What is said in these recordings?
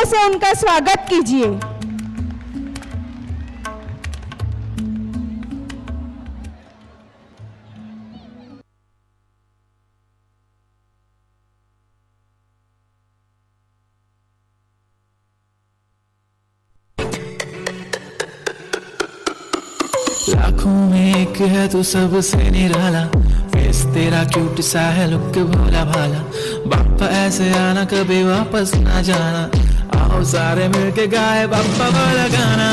से उनका स्वागत कीजिए। लाखों में एक है तू सबसे निराला, फेस तेरा क्यूट सा है, लुक भोला भाला। बाप्पा ऐसे आना कभी वापस ना जाना, आओ सारे मिलके गाए बाप्पा वाला गाना।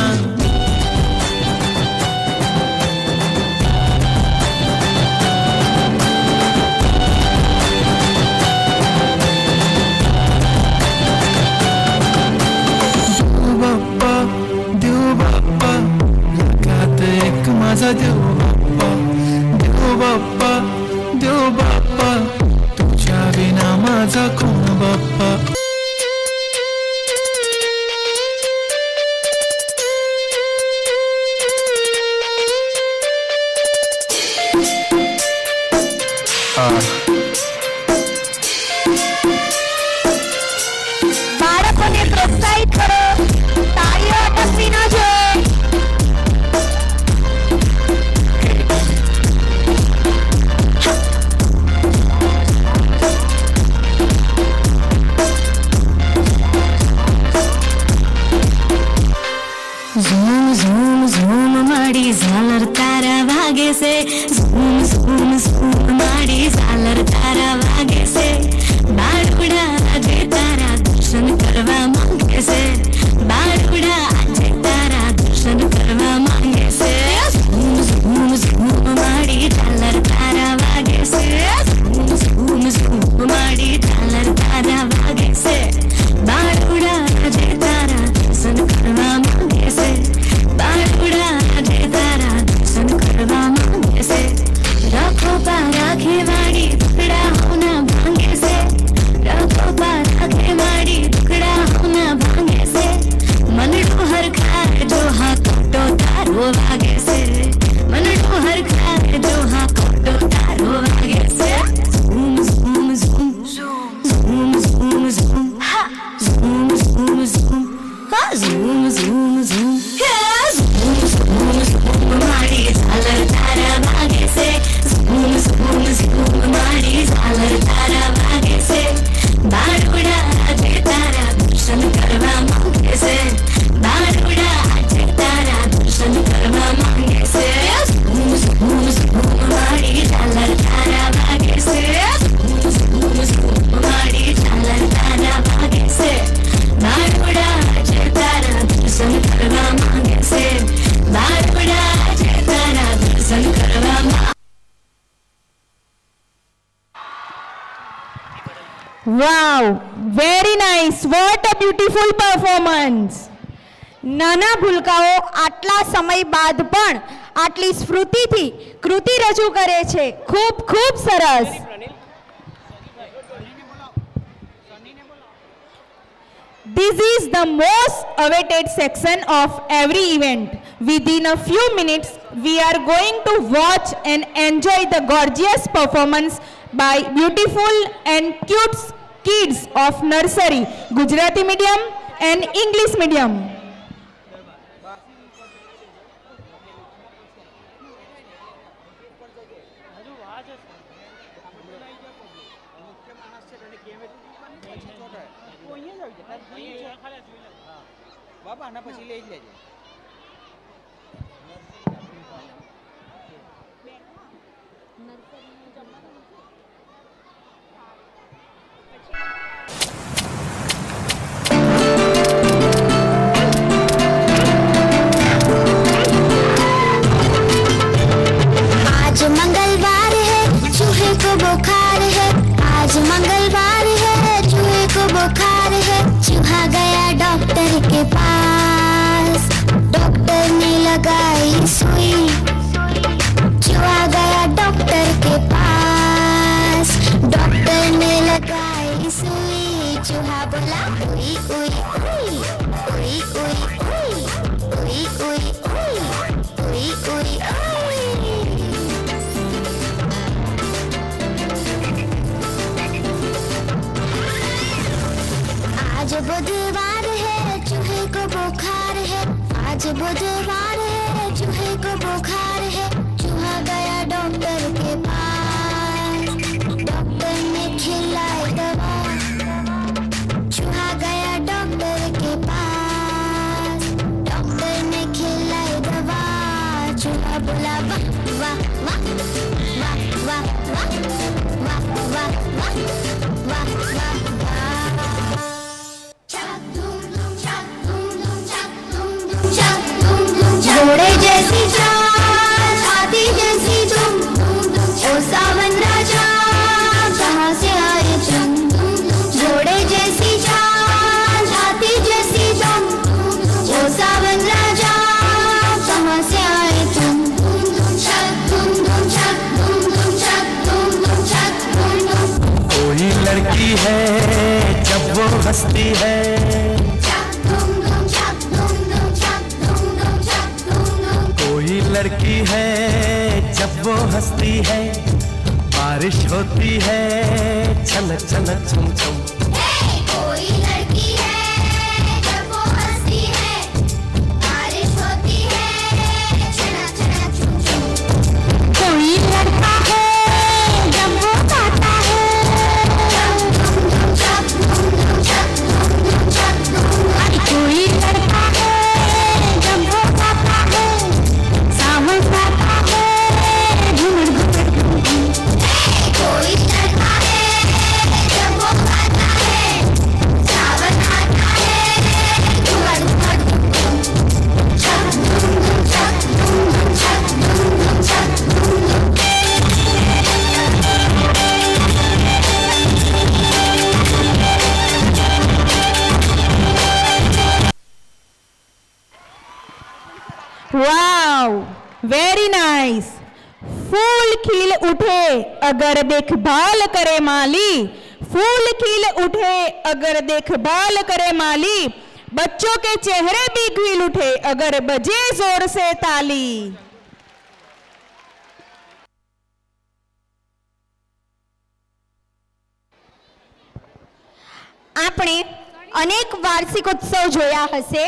माझा देव बाप्पा, देव बाप्पा, तुझ्या विना माझा कोण बाप्पा। બાળકોને પ્રોત્સાહિત કરો, તાળીઓ અટકવી ન જોઈએ। ઝૂમ ઝૂમ ઝૂમ માડી ઝાલર તારા વાગે છે, ઝૂમ ઝૂમ ઝૂમ માડી ઝાલર તારા વાગે છે। બાળુડા આજે તારા દર્શન કરવા માંગે છે, બાળુડા આજે તારા દર્શન કરવા માંગે છે। ઝૂમ ઝૂમ ઝૂમ માડી ઝાલર તારા વાગે છે, ઝૂમ ઝૂમ ઝૂમ માડી ઝાલર તારા વાગે છે। બાળુડા આજે તારા દર્શન કરવા માંગે છે, બાળુડા આજે તારા દર્શન કરવા માંગે છે। રખોપા રાખે વાળી ટુકડા હોના ભાંગે છે, રખોપા રાખે વાળી ટુકડા હોના ભાંગે છે। મનડું હરખાર જો હા કોટો તારો વાગે છે, મનડું હરખાર જો હા કોટો તારો વાગે છે। Zoom zoom zoom zoom zoom zoom હા ઝૂમ ઝૂમ ઝૂમ હા zoom zoom zoom zoom zoom zoom મારી ઝાલર તારા વાગે છે, ઝૂમ ઝૂમ ઝૂમ મારી ઝાલર તારા વાગે છે। બાળુડા આજે તારા દર્શન કરવા માંગે છે, બાળુડા આજે તારા દર્શન કરવા માંગે છે। ઝૂમ ઝૂમ ઝૂમ મારી ઝાલર તારા વાગે છે, ઝૂમ ઝૂમ ઝૂમ મારી ઝાલર તારા વાગે છે। બાળુડા આજે તારા દર્શન કરવા માંગે છે, બાળુડા આજે તારા દર્શન કરવા માંગે। Wow, very nice, what a beautiful performance. નાના ભૂલકાઓ આટલા સમય બાદ પણ આટલી સ્ફૂર્તિથી કૃતિ રજૂ કરે છે, ખૂબ ખૂબ સરસ। This is the most awaited section of every event. Within a few minutes, we are going to watch and enjoy the gorgeous performance by beautiful and cute kids of nursery, Gujarati medium and English medium. બાબા આના પછી લઈ જ લેજે। आज मंगलवार है, चूहे को बुखार है, आज मंगलवार है, चूहे को बुखार है। चूहा गया डॉक्टर के पास, डॉक्टर ने लगाई सुई। चूहा गया डॉक्टर के पास, डॉक्टर ने लगाई सुई। चूहा बोला उई उई उई उई उई उई उई उई उई उई उई। आज बुधवार है, बुधवार है, चूहे को बुखार है, चूहा गया डॉक्टर के पास, डॉक्टर ने खिलाई दवा, चूहा गया डॉक्टर के पास, डॉक्टर ने खिलाई दवा, चूहा बोला वाह वाह वाह वाह वाह वाह वाह वाह वाह वाह वाह वाह। घोड़े जैसी चाल, हाथी जैसी तुम, ओ सावन राजा कहाँ से आए तुम? घोड़े जैसी चाल, हाथी जैसी तुम, ओ सावन राजा कहाँ से आए तुम? कोई लड़की है जब वो हंसती है, कोई लड़की है जब वो हंसती है, बारिश होती है छनक छनक छुम छुम। कोई लड़की है जब वो हंसती है, बारिश होती है छनक छनक छुम छुम। कोई लड़का है जब वो गाता है, कोई लड़का है जब वो गाता है, सावन गाता है झूमर झूमर झूम झूम। कोई लड़का है जब वो गाता है, सावन आता है झूमर झूमर झूम झूम। छक झूम झूम छक झूम झूम छक झूम झूम छक झूम झूम। वाव, वेरी नाइस। फूल खिल उठे अगर देखभाल करे माली, फूल खिल उठे अगर देखभाल करे माली, बच्चों के चेहरे भी खिल उठे अगर बजे जोर से ताली। આપણે અનેક વાર્ષિકોત્સવ જોયા હશે,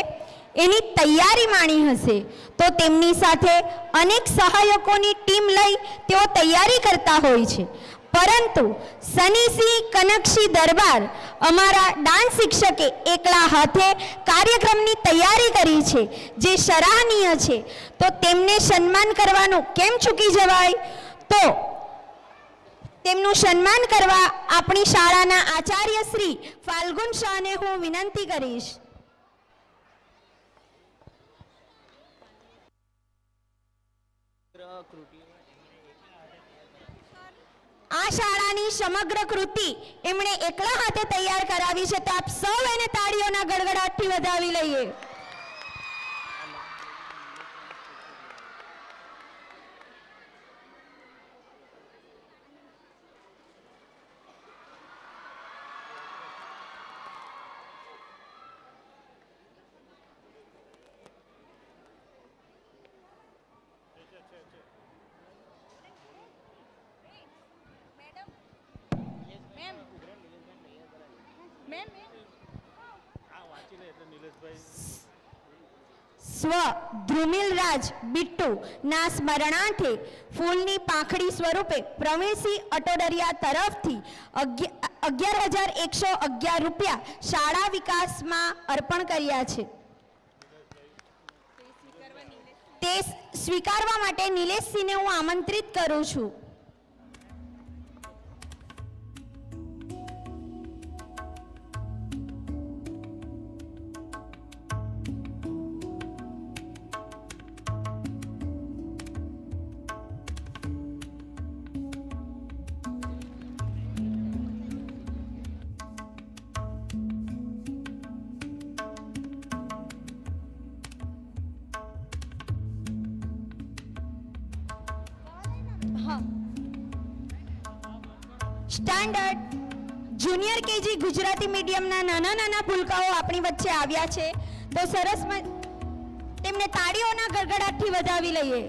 એની તૈયારી માણી હશે, તો તેમની સાથે અનેક સહાયકોની ટીમ લઈ તેઓ તૈયારી કરતા હોય છે. પરંતુ સનીસિંહ કનકશી દરબાર અમારા ડાન્સ શિક્ષકે એકલા હાથે કાર્યક્રમની તૈયારી કરી છે, જે સરાહનીય છે. તો તેમને સન્માન કરવાનું કેમ ચૂકી જવાય? તો તેમનું સન્માન કરવા આપણી શાળાના આચાર્ય શ્રી ફાલ્ગુન શાહને હું વિનંતી કરીશ. આ શાળાની સમગ્ર કૃતિ એમણે એકલા હાથે તૈયાર કરાવી છે, તો આપ સૌ એને તાળીઓના ગડગડાટથી વધાવી લઈએ. સ્વ ધ્રુમિલરાજ બિટ્ટુ ના સ્મરણાર્થે ફૂલની પાંખડી સ્વરૂપે પ્રવીણસિંહ અટોડરિયા તરફથી 11,111 રૂપિયા શાળા વિકાસમાં અર્પણ કર્યા છે. તે સ્વીકારવા માટે નિલેશસિંહને હું આમંત્રિત કરું છું. સ્ટાન્ડર્ડ જુનિયર કેજી ગુજરાતી મીડિયમના નાના નાના પુલકાઓ આપણી વચ્ચે આવ્યા છે, તો સરસ તેમને તાળીઓના ગડગડાટથી વધાવી લઈએ.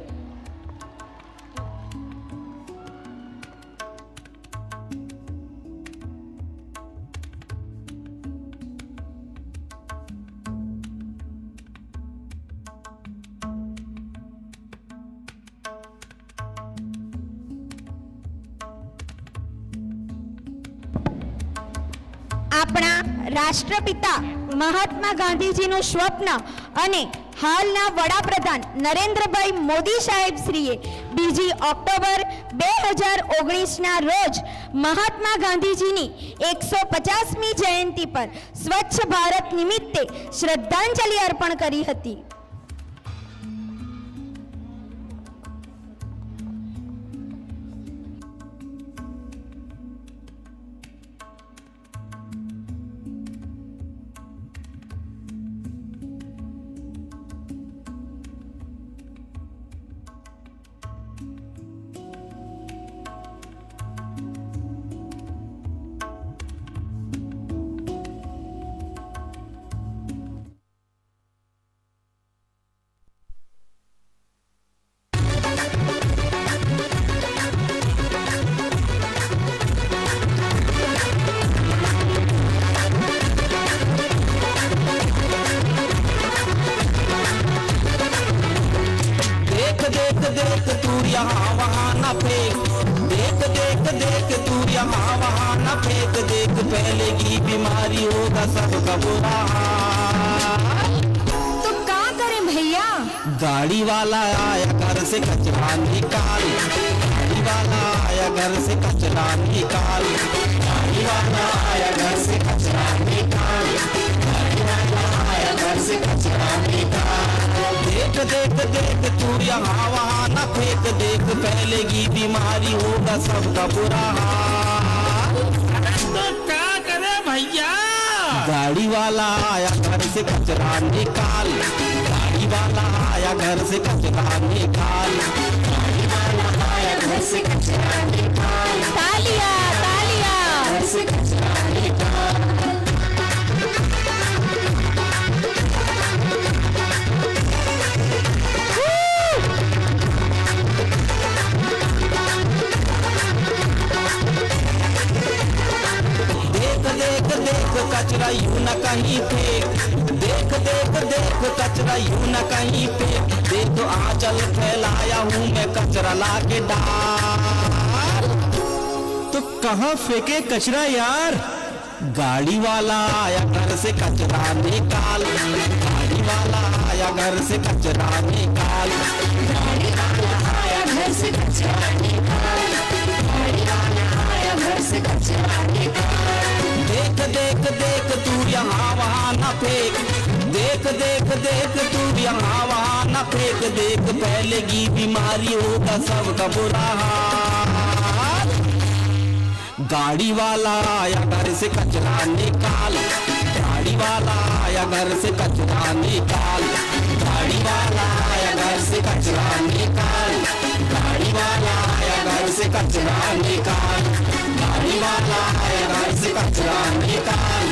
આપણા રાષ્ટ્રપિતા મહાત્મા ગાંધીજીનું સ્વપ્ન અને હાલના વડાપ્રધાન નરેન્દ્રભાઈ મોદી સાહેબ શ્રીએ 2 ઓક્ટોબર 2019ના રોજ મહાત્મા ગાંધીજીની 150મી જયંતિ પર સ્વચ્છ ભારત નિમિત્તે શ્રદ્ધાંજલિ અર્પણ કરી હતી. गाड़ी वाला आया घर से कचरा निकाल, गाड़ी वाला आया घर से कचरा निकाल, गाड़ी वाला आया घर से कचरा निकाल, गाड़ी वाला आया घर से कचरा निकाल। देख देख देख तू यहाँ वहाँ न फेंक, देख फैलेगी बीमारी होगा सबका बुरा हाल। तो क्या करे भैया? गाड़ी वाला आया घर से कचरा निकाल, गाड़ी वाला आया घर से कचरा निकाल, गाड़ी वाला आया घर से कचरा निकाल, तालिया तालिया घर से कचरा निकाल। देख देख कचरा यूं न कहीं फेंक, देख देख देख कचरा यूं न कहीं फेंक, देखो आंचल फैलाया हूँ मैं कचरा लाके डाल। तो कहाँ फेंके कचरा यार? गाड़ी वाला आया घर से कचरा निकाल, गाड़ी वाला आया घर से कचरा निकाल, गाड़ी वाला आया घर से कचरा निकाल, गाड़ी वाला आया घर से कचरा निकाल। देख देख देख तू यहाँ वहाँ न फेंक, देख देख देख तू यहाँ वहाँ न फेंक, देख फैलेगी बीमारी होगा सबका बुरा हाल। गाड़ी वाला आया घर से कचरा निकाल, गाड़ी वाला आया घर से कचरा निकाल, गाड़ी वाला आया घर से कचरा निकाल, गाड़ी वाला आया घर से कचरा निकाल, गाड़ी वाला आया घर से कचरा निकाल,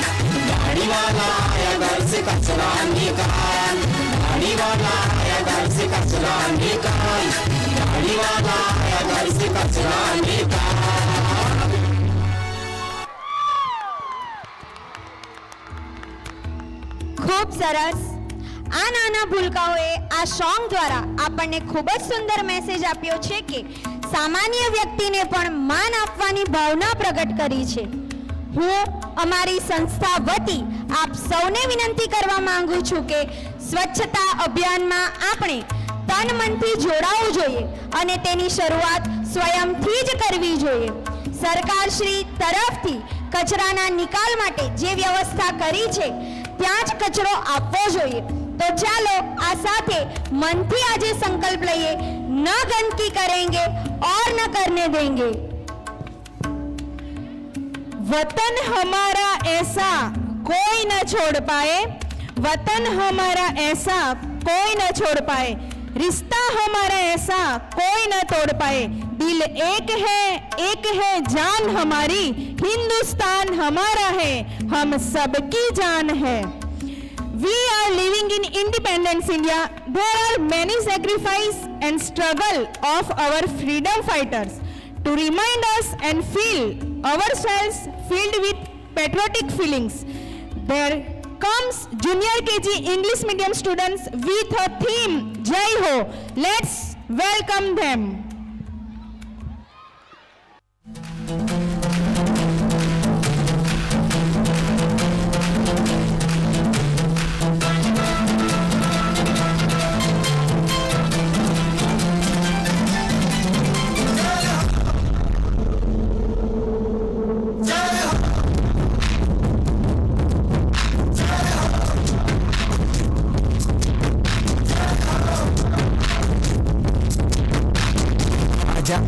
गाड़ी वाला आया घर से कचरा निकाल, गाड़ी वाला आया घर से कचरा निकाल, गाड़ी वाला आया घर से कचरा निकाल। ખૂબ સરસ. આ નાના ભૂલકાઓએ આ સોંગ દ્વારા આપણને ખૂબ જ સુંદર મેસેજ આપ્યો છે કે સામાન્ય વ્યક્તિને પણ માન આપવાની ભાવના પ્રગટ કરી છે. હું અમારી સંસ્થા વતી આપ સૌને વિનંતી કરવા માંગુ છું કે સ્વચ્છતા અભિયાનમાં આપણે તન મનથી જોડાવું જોઈએ અને તેની શરૂઆત સ્વયંથી જ કરવી જોઈએ. સરકારશ્રી તરફથી કચરાના નિકાલ માટે જે વ્યવસ્થા કરી છે ત્યાં જ કચરો આપવો જોઈએ. તો ચાલો આ સાથે મનથી આજે સંકલ્પ લઈએ, ન ગંદકી કરેંગે और न करने देंगे. वतन हमारा ऐसा कोई न छोड़ पाए, वतन हमारा ऐसा कोई न छोड़ पाए, रिश्ता हमारा ऐसा कोई न तोड़ पाए, दिल एक है जान हमारी, हिंदुस्तान हमारा है, हम सबकी जान है. We are living in independence India. There are many sacrifice and struggle of our freedom fighters. To remind us and feel ourselves filled with patriotic feelings, there comes junior KG English medium students with a theme Jai Ho. Let's welcome them.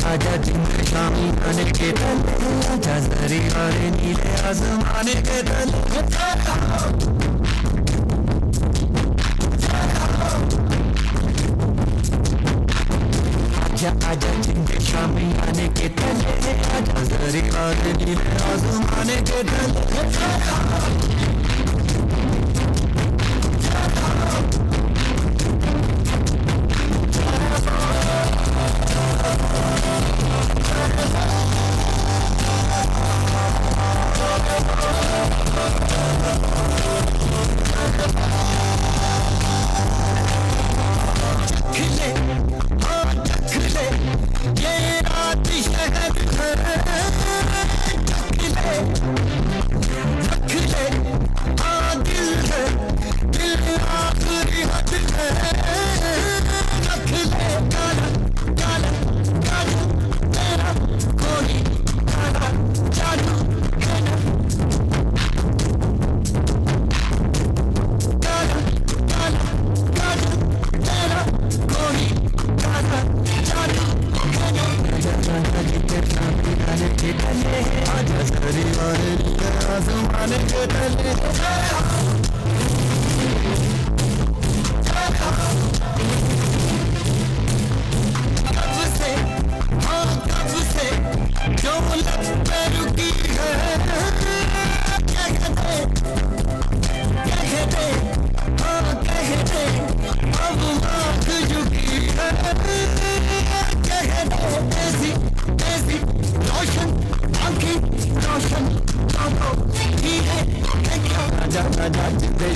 आजा जिंद शामी आने के तले आजा जरी वाले नीले आसमाने के तले आजा आजा जिंद शामी आने के तले आजा जरी वाले नीले आसमाने के तले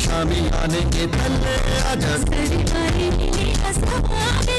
शामी आने के तले आजा जरी वाले नीले आसमाने